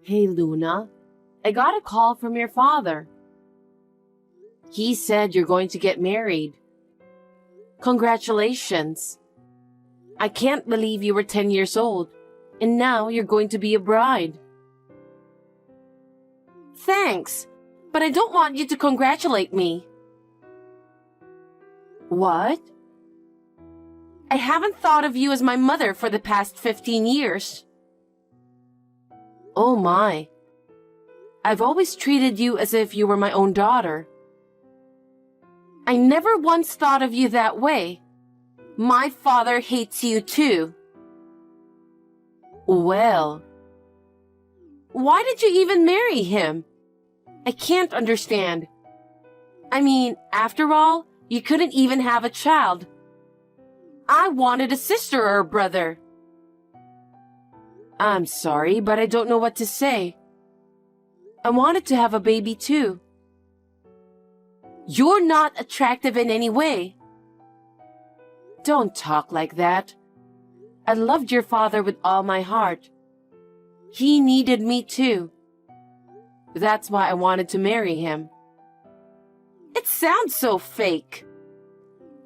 Hey, Luna. I got a call from your father. He said you're going to get married. Congratulations. I can't believe you were 10 years old, and now you're going to be a bride. Thanks, but I don't want you to congratulate me. What? I haven't thought of you as my mother for the past 15 years. Oh my. I've always treated you as if you were my own daughter. I never once thought of you that way. My father hates you too. Well, why did you even marry him? I can't understand. I mean, after all, you couldn't even have a child. I wanted a sister or a brother. I'm sorry, but I don't know what to say. I wanted to have a baby too. You're not attractive in any way. Don't talk like that. I loved your father with all my heart. He needed me too. That's why I wanted to marry him. It sounds so fake.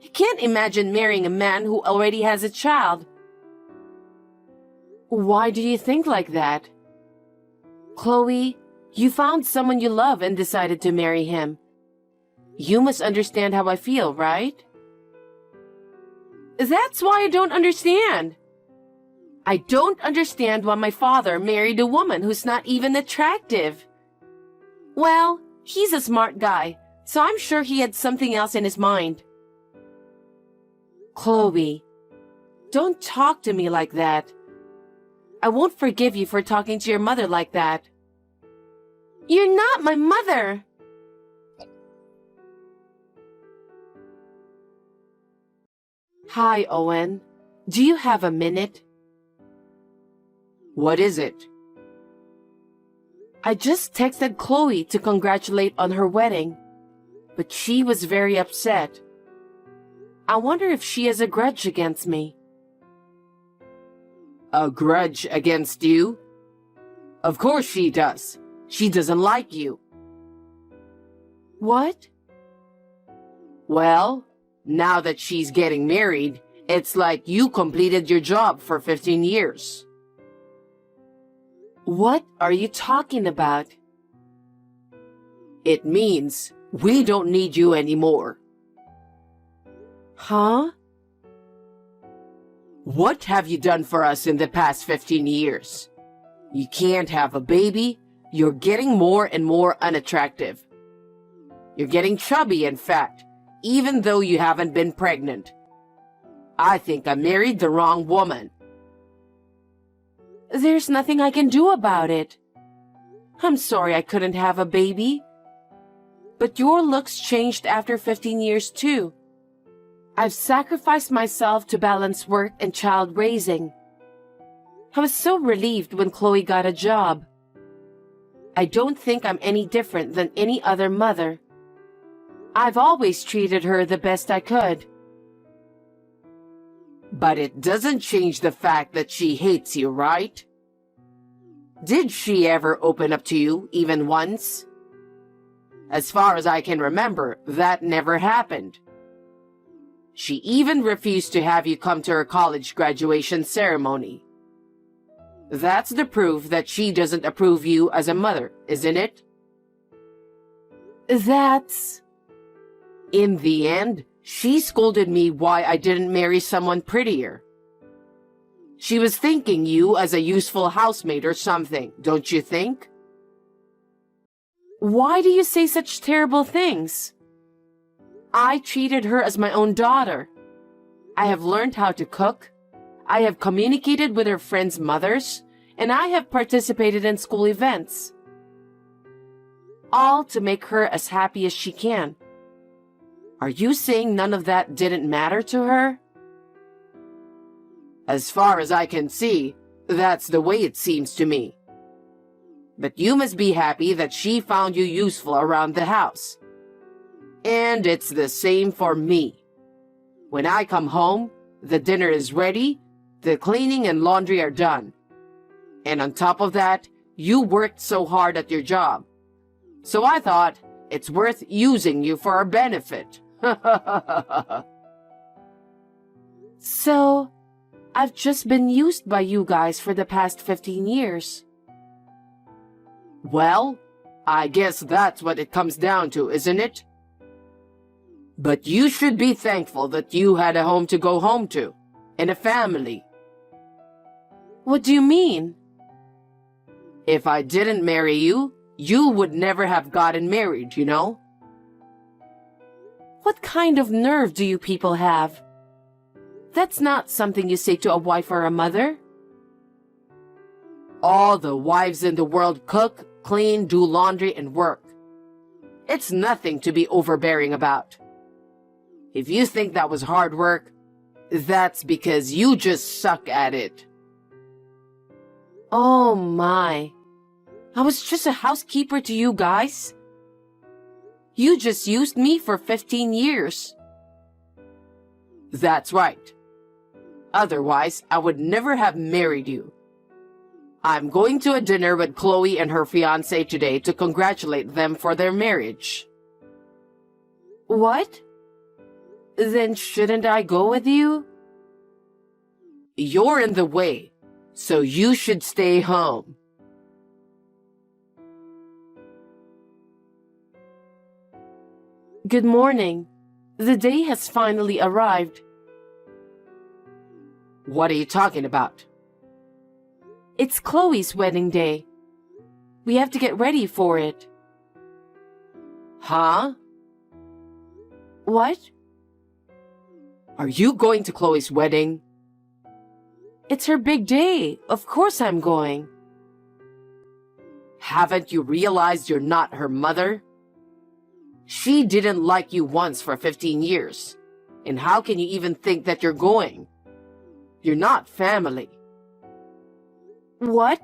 I can't imagine marrying a man who already has a child. Why do you think like that? Chloe, you found someone you love and decided to marry him. You must understand how I feel, right? That's why I don't understand. I don't understand why my father married a woman who's not even attractive. Well, he's a smart guy, so I'm sure he had something else in his mind. Chloe, don't talk to me like that. I won't forgive you for talking to your mother like that. You're not my mother. Hi, Owen. Do you have a minute? What is it? I just texted Chloe to congratulate on her wedding, but she was very upset. I wonder if she has a grudge against me. A grudge against you? Of course she does. She doesn't like you. What? Well, now that she's getting married, it's like you completed your job for 15 years. What are you talking about? It means we don't need you anymore. Huh? What have you done for us in the past 15 years? You can't have a baby. You're getting more and more unattractive. You're getting chubby, in fact, even though you haven't been pregnant. I think I married the wrong woman. There's nothing I can do about it. I'm sorry I couldn't have a baby. But your looks changed after 15 years too. I've sacrificed myself to balance work and child raising. I was so relieved when Chloe got a job. I don't think I'm any different than any other mother. I've always treated her the best I could. But it doesn't change the fact that she hates you, right? Did she ever open up to you, even once? As far as I can remember, that never happened. She even refused to have you come to her college graduation ceremony. That's the proof that she doesn't approve you as a mother, isn't it? In the end, she scolded me why I didn't marry someone prettier. She was thinking you as a useful housemate or something, don't you think? Why do you say such terrible things? I treated her as my own daughter. I have learned how to cook. I have communicated with her friends' mothers, and I have participated in school events. All to make her as happy as she can. Are you saying none of that didn't matter to her? As far as I can see, that's the way it seems to me. But you must be happy that she found you useful around the house. And it's the same for me. When I come home, the dinner is ready, the cleaning and laundry are done. And on top of that, You worked so hard at your job. So I thought it's worth using you for our benefit. So, I've just been used by you guys for the past 15 years. Well, I guess that's what it comes down to, isn't it? But you should be thankful that you had a home to go home to, and a family. What do you mean? If I didn't marry you, you would never have gotten married, you know? What kind of nerve do you people have? That's not something you say to a wife or a mother. All the wives in the world cook, clean, do laundry, and work. It's nothing to be overbearing about. If you think that was hard work, that's because you just suck at it. Oh my. I was just a housekeeper to you guys. You just used me for 15 years. That's right. Otherwise, I would never have married you. I'm going to a dinner with Chloe and her fiancé today to congratulate them for their marriage. What? Then shouldn't I go with you? You're in the way, so you should stay home. Good morning. The day has finally arrived. What are you talking about? It's Chloe's wedding day. We have to get ready for it. Huh? What? Are you going to Chloe's wedding? It's her big day. Of course I'm going. Haven't you realized you're not her mother? She didn't like you once for 15 years. And how can you even think that you're going? You're not family. What?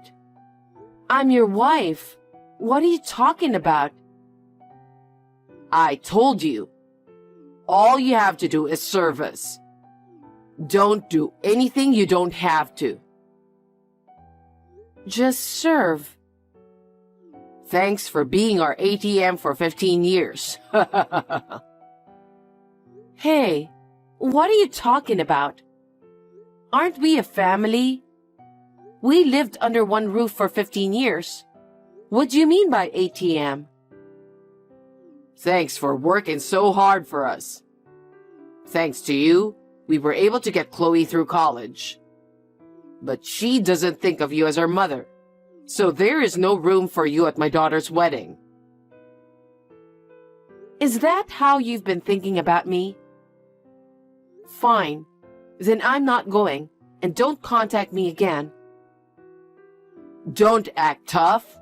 I'm your wife. What are you talking about? I told you. All you have to do is serve us. Don't do anything you don't have to. Just serve. Thanks for being our ATM for 15 years. Hey, what are you talking about? Aren't we a family? We lived under one roof for 15 years. What do you mean by ATM? Thanks for working so hard for us. Thanks to you, we were able to get Chloe through college. But she doesn't think of you as her mother, so there is no room for you at my daughter's wedding. Is that how you've been thinking about me? Fine. Then I'm not going, and don't contact me again. Don't act tough.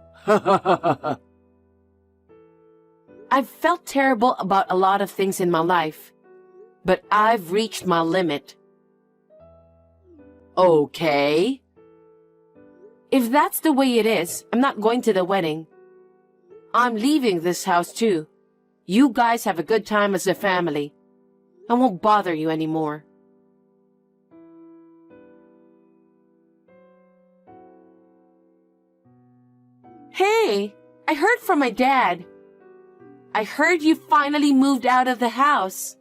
I've felt terrible about a lot of things in my life, but I've reached my limit. Okay. If that's the way it is, I'm not going to the wedding. I'm leaving this house too. You guys have a good time as a family. I won't bother you anymore. Hey, I heard from my dad. I heard you finally moved out of the house.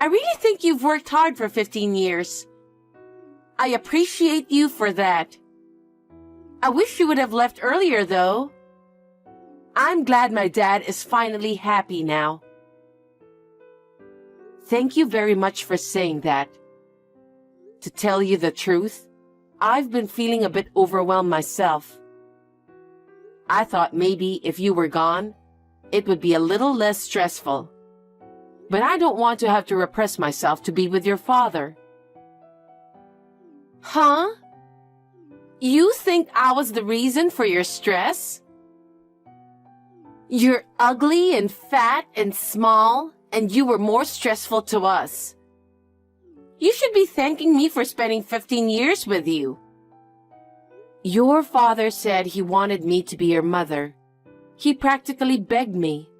I really think you've worked hard for 15 years. I appreciate you for that. I wish you would have left earlier, though. I'm glad my dad is finally happy now. Thank you very much for saying that. To tell you the truth, I've been feeling a bit overwhelmed myself. I thought maybe if you were gone, it would be a little less stressful. But I don't want to have to repress myself to be with your father. Huh? You think I was the reason for your stress? You're ugly and fat and small, and you were more stressful to us. You should be thanking me for spending 15 years with you. Your father said he wanted me to be your mother. He practically begged me.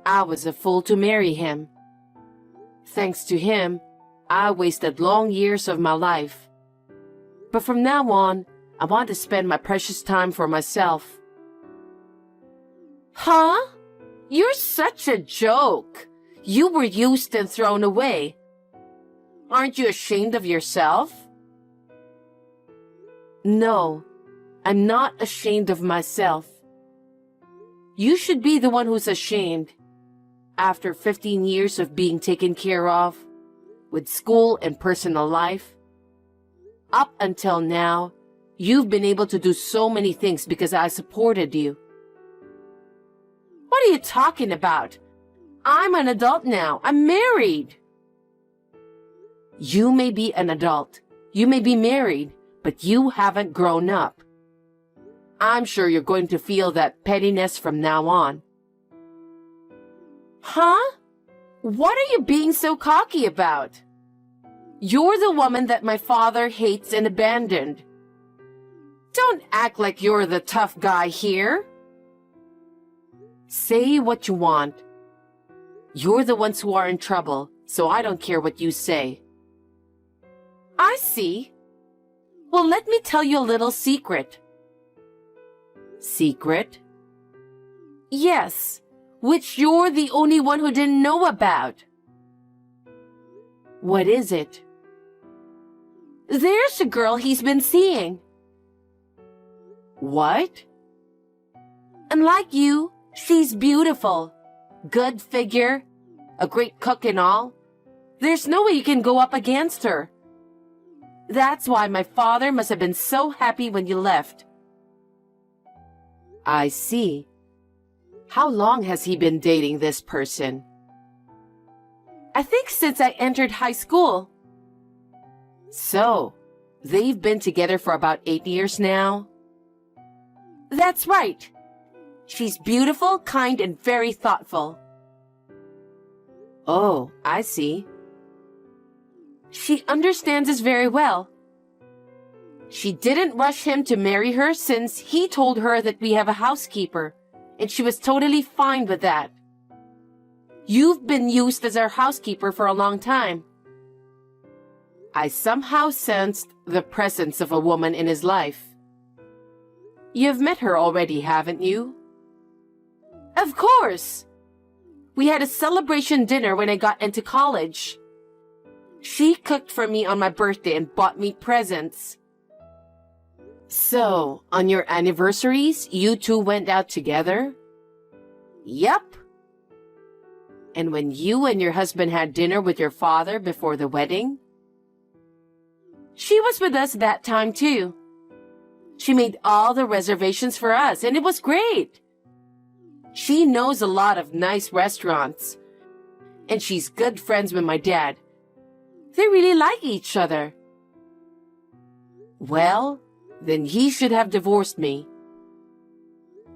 I was a fool to marry him. Thanks to him, I wasted long years of my life. But from now on, I want to spend my precious time for myself. Huh? You're such a joke. You were used and thrown away. Aren't you ashamed of yourself? No, I'm not ashamed of myself. You should be the one who's ashamed. After 15 years of being taken care of, with school and personal life, up until now, you've been able to do so many things because I supported you. What are you talking about? I'm an adult now. I'm married. You may be an adult. You may be married, but you haven't grown up. I'm sure you're going to feel that pettiness from now on. Huh? What are you being so cocky about? You're the woman that my father hates and abandoned. Don't act like you're the tough guy here. Say what you want. You're the ones who are in trouble, so I don't care what you say. I see. Well, let me tell you a little secret. Secret? Yes, which you're the only one who didn't know about. What is it? There's a girl he's been seeing. What? Unlike you, she's beautiful, good figure, a great cook and all. There's no way you can go up against her. That's why my father must have been so happy when you left. I see. How long has he been dating this person? I think since I entered high school. So, they've been together for about 8 years now? That's right. She's beautiful, kind, and very thoughtful. Oh, I see. She understands us very well. She didn't rush him to marry her since he told her that we have a housekeeper, and she was totally fine with that. You've been used as our housekeeper for a long time. I somehow sensed the presence of a woman in his life. You've met her already, haven't you? Of course! We had a celebration dinner when I got into college. She cooked for me on my birthday and bought me presents. So, on your anniversaries, you two went out together? Yep. And when you and your husband had dinner with your father before the wedding? She was with us that time too. She made all the reservations for us, and it was great. She knows a lot of nice restaurants, and she's good friends with my dad. They really like each other. Well, then he should have divorced me.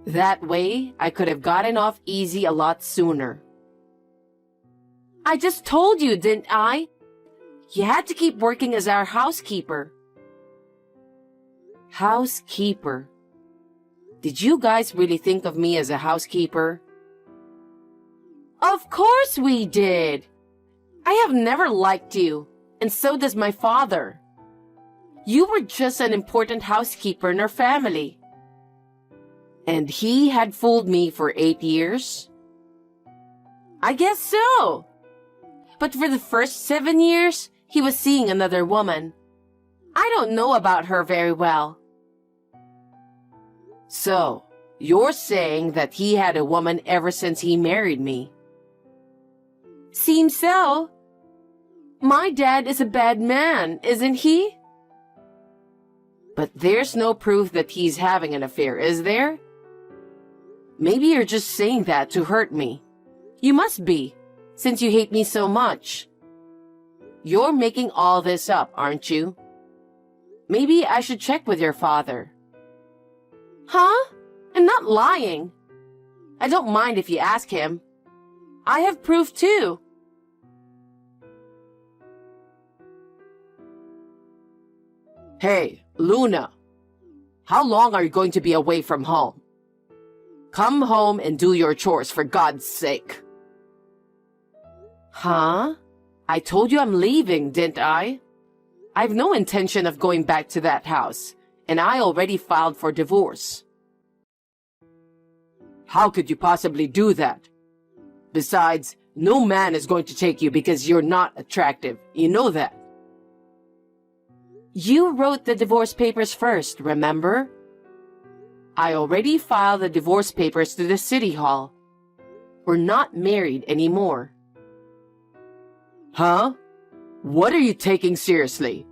That way, I could have gotten off easy a lot sooner. I just told you, didn't I? You had to keep working as our housekeeper. Housekeeper. Did you guys really think of me as a housekeeper? Of course we did. I have never liked you, and so does my father. You were just an important housekeeper in our family. And he had fooled me for 8 years? I guess so. But for the first 7 years, he was seeing another woman. I don't know about her very well. So, you're saying that he had a woman ever since he married me? Seems so. My dad is a bad man, isn't he? But there's no proof that he's having an affair, is there? Maybe you're just saying that to hurt me. You must be, since you hate me so much. You're making all this up, aren't you? Maybe I should check with your father. Huh? I'm not lying. I don't mind if you ask him. I have proof too. Hey, Luna. How long are you going to be away from home? Come home and do your chores, for God's sake. Huh? I told you I'm leaving, didn't I? I've no intention of going back to that house, and I already filed for divorce. How could you possibly do that? Besides, no man is going to take you because you're not attractive. You know that. You wrote the divorce papers first, remember? I already filed the divorce papers to the city hall. We're not married anymore. Huh? What are you taking seriously?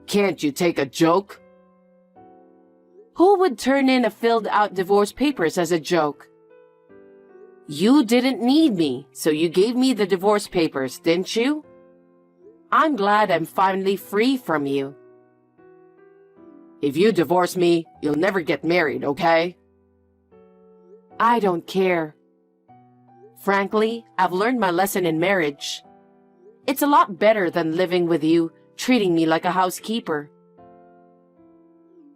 Can't you take a joke? Who would turn in a filled-out divorce papers as a joke? You didn't need me, so you gave me the divorce papers, didn't you? I'm glad I'm finally free from you. If you divorce me, you'll never get married, okay? I don't care. Frankly, I've learned my lesson in marriage. It's a lot better than living with you, treating me like a housekeeper.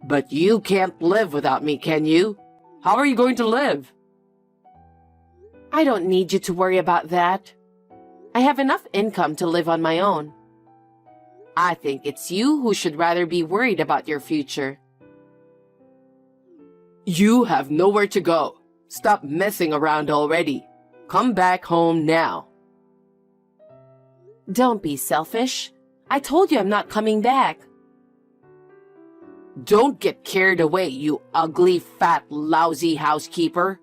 But you can't live without me, can you? How are you going to live? I don't need you to worry about that. I have enough income to live on my own. I think it's you who should rather be worried about your future. You have nowhere to go. Stop messing around already. Come back home now. Don't be selfish. I told you I'm not coming back. Don't get carried away, you ugly, fat, lousy housekeeper.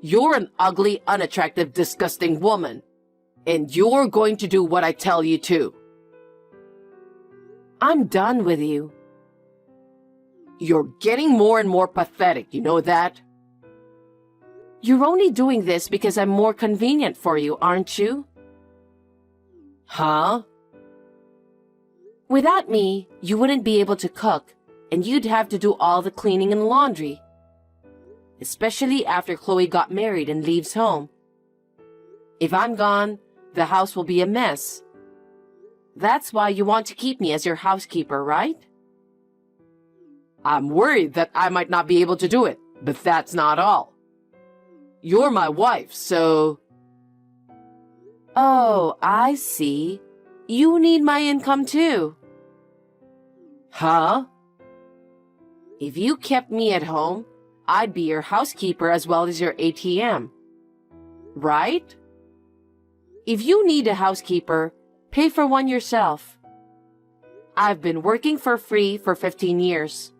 You're an ugly, unattractive, disgusting woman. And you're going to do what I tell you to. I'm done with you. You're getting more and more pathetic, you know that? You're only doing this because I'm more convenient for you, aren't you? Huh? Without me, you wouldn't be able to cook, and you'd have to do all the cleaning and laundry. Especially after Chloe got married and leaves home. If I'm gone, the house will be a mess. That's why you want to keep me as your housekeeper, right? I'm worried that I might not be able to do it, but that's not all. You're my wife, so... Oh, I see. You need my income too. Huh? If you kept me at home, I'd be your housekeeper as well as your ATM. Right? If you need a housekeeper, pay for one yourself. I've been working for free for 15 years.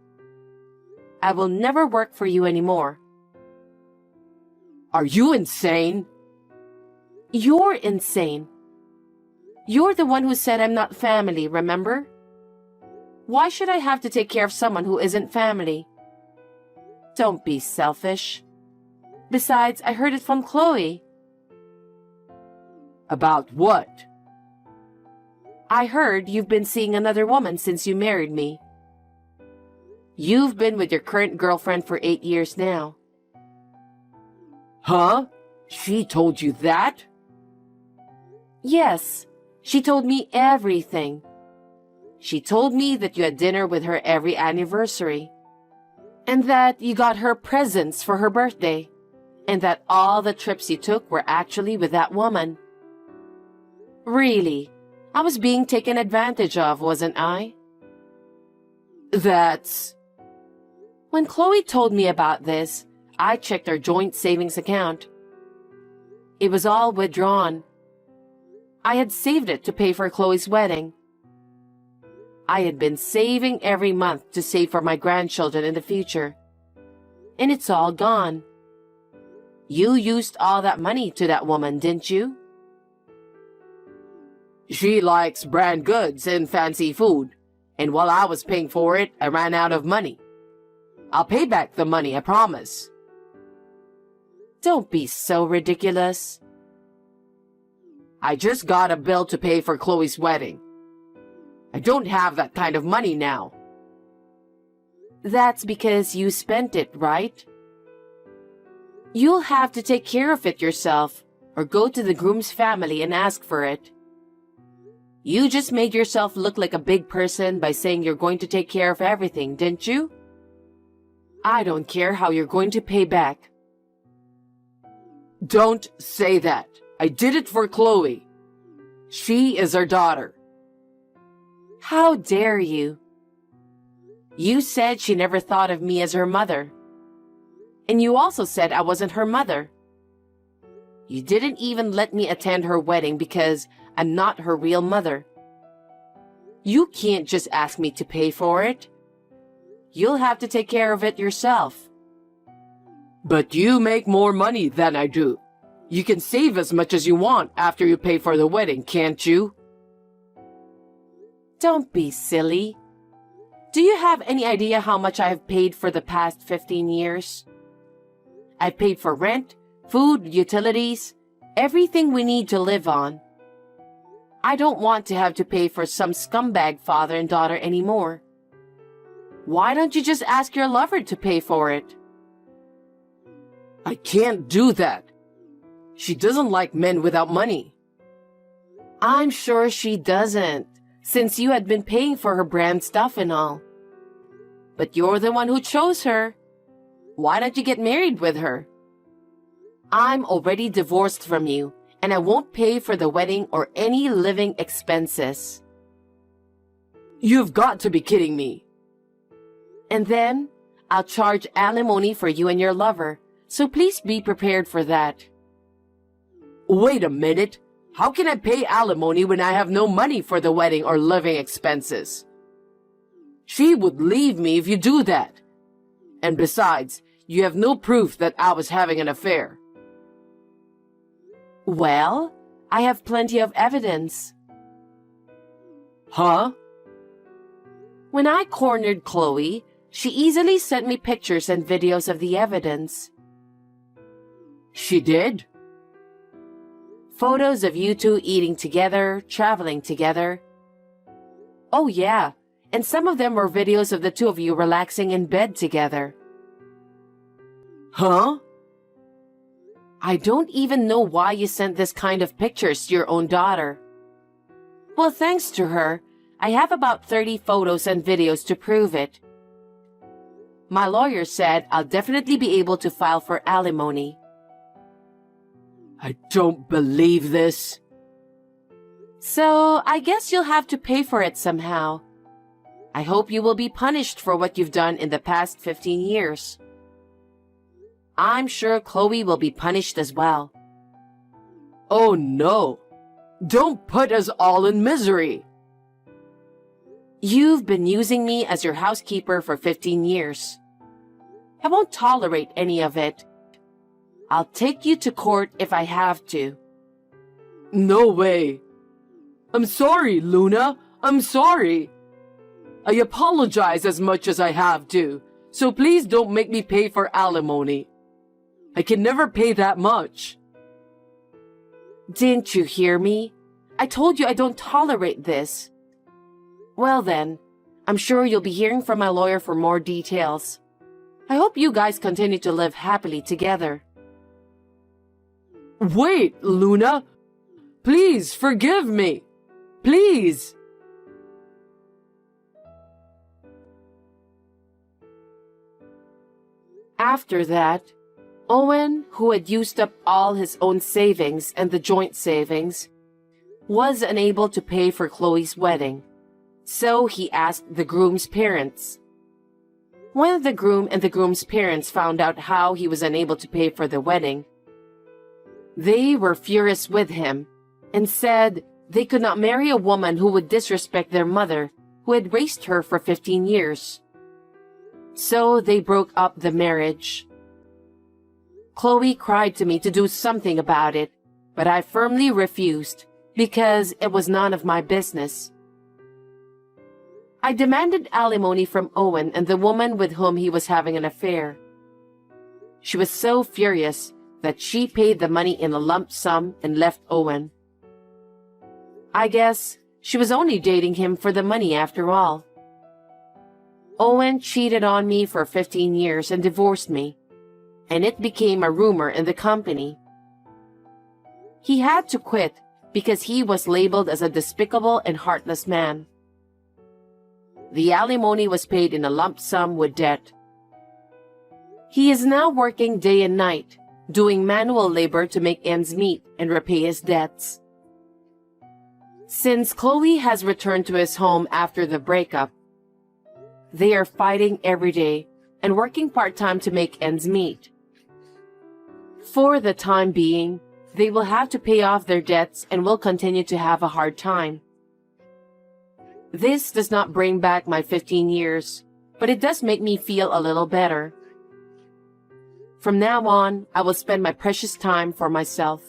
I will never work for you anymore. Are you insane? You're insane. You're the one who said I'm not family, remember? Why should I have to take care of someone who isn't family? Don't be selfish. Besides, I heard it from Chloe. About what? I heard you've been seeing another woman since you married me. You've been with your current girlfriend for 8 years now. Huh? She told you that? Yes, she told me everything. She told me that you had dinner with her every anniversary, and that you got her presents for her birthday, and that all the trips you took were actually with that woman. Really, I was being taken advantage of, wasn't I? That's... When Chloe told me about this, I checked our joint savings account. It was all withdrawn. I had saved it to pay for Chloe's wedding. I had been saving every month to save for my grandchildren in the future. And it's all gone. You used all that money to that woman, didn't you? She likes brand goods and fancy food, and while I was paying for it, I ran out of money. I'll pay back the money, I promise. Don't be so ridiculous. I just got a bill to pay for Chloe's wedding. I don't have that kind of money now. That's because you spent it, right? You'll have to take care of it yourself, or go to the groom's family and ask for it. You just made yourself look like a big person by saying you're going to take care of everything, didn't you? I don't care how you're going to pay back. Don't say that. I did it for Chloe. She is our daughter. How dare you? You said she never thought of me as her mother. And you also said I wasn't her mother. You didn't even let me attend her wedding because I'm not her real mother. You can't just ask me to pay for it. You'll have to take care of it yourself. But you make more money than I do. You can save as much as you want after you pay for the wedding, can't you? Don't be silly. Do you have any idea how much I have paid for the past 15 years? I've paid for rent, food, utilities, everything we need to live on. I don't want to have to pay for some scumbag father and daughter anymore. Why don't you just ask your lover to pay for it? I can't do that. She doesn't like men without money. I'm sure she doesn't, since you had been paying for her brand stuff and all. But you're the one who chose her. Why don't you get married with her? I'm already divorced from you, and I won't pay for the wedding or any living expenses. You've got to be kidding me. And then, I'll charge alimony for you and your lover, so please be prepared for that. Wait a minute. How can I pay alimony when I have no money for the wedding or living expenses? She would leave me if you do that. And besides, you have no proof that I was having an affair. Well, I have plenty of evidence. Huh? When I cornered Chloe, she easily sent me pictures and videos of the evidence. She did? Photos of you two eating together, traveling together. Oh yeah, and some of them were videos of the two of you relaxing in bed together. Huh? I don't even know why you sent this kind of pictures to your own daughter. Well, thanks to her, I have about 30 photos and videos to prove it. My lawyer said I'll definitely be able to file for alimony. I don't believe this. So, I guess you'll have to pay for it somehow. I hope you will be punished for what you've done in the past 15 years. I'm sure Chloe will be punished as well. Oh no! Don't put us all in misery! You've been using me as your housekeeper for 15 years. I won't tolerate any of it. I'll take you to court if I have to. No way. I'm sorry, Luna. I'm sorry. I apologize as much as I have to, so please don't make me pay for alimony. I can never pay that much. Didn't you hear me? I told you I don't tolerate this. Well then, I'm sure you'll be hearing from my lawyer for more details. I hope you guys continue to live happily together. Wait, Luna! Please forgive me! Please! After that, Owen, who had used up all his own savings and the joint savings, was unable to pay for Chloe's wedding, so he asked the groom's parents. When the groom and the groom's parents found out how he was unable to pay for the wedding, they were furious with him and said they could not marry a woman who would disrespect their mother, who had raised her for 15 years. So they broke up the marriage. Chloe cried to me to do something about it, but I firmly refused because it was none of my business. I demanded alimony from Owen and the woman with whom he was having an affair. She was so furious that she paid the money in a lump sum and left Owen. I guess she was only dating him for the money after all. Owen cheated on me for 15 years and divorced me, and it became a rumor in the company. He had to quit because he was labeled as a despicable and heartless man. The alimony was paid in a lump sum with debt. He is now working day and night, doing manual labor to make ends meet and repay his debts. Since Chloe has returned to his home after the breakup, They are fighting every day and working part-time to make ends meet. For the time being, they will have to pay off their debts and will continue to have a hard time. This does not bring back my 15 years, but it does make me feel a little better. From now on, I will spend my precious time for myself.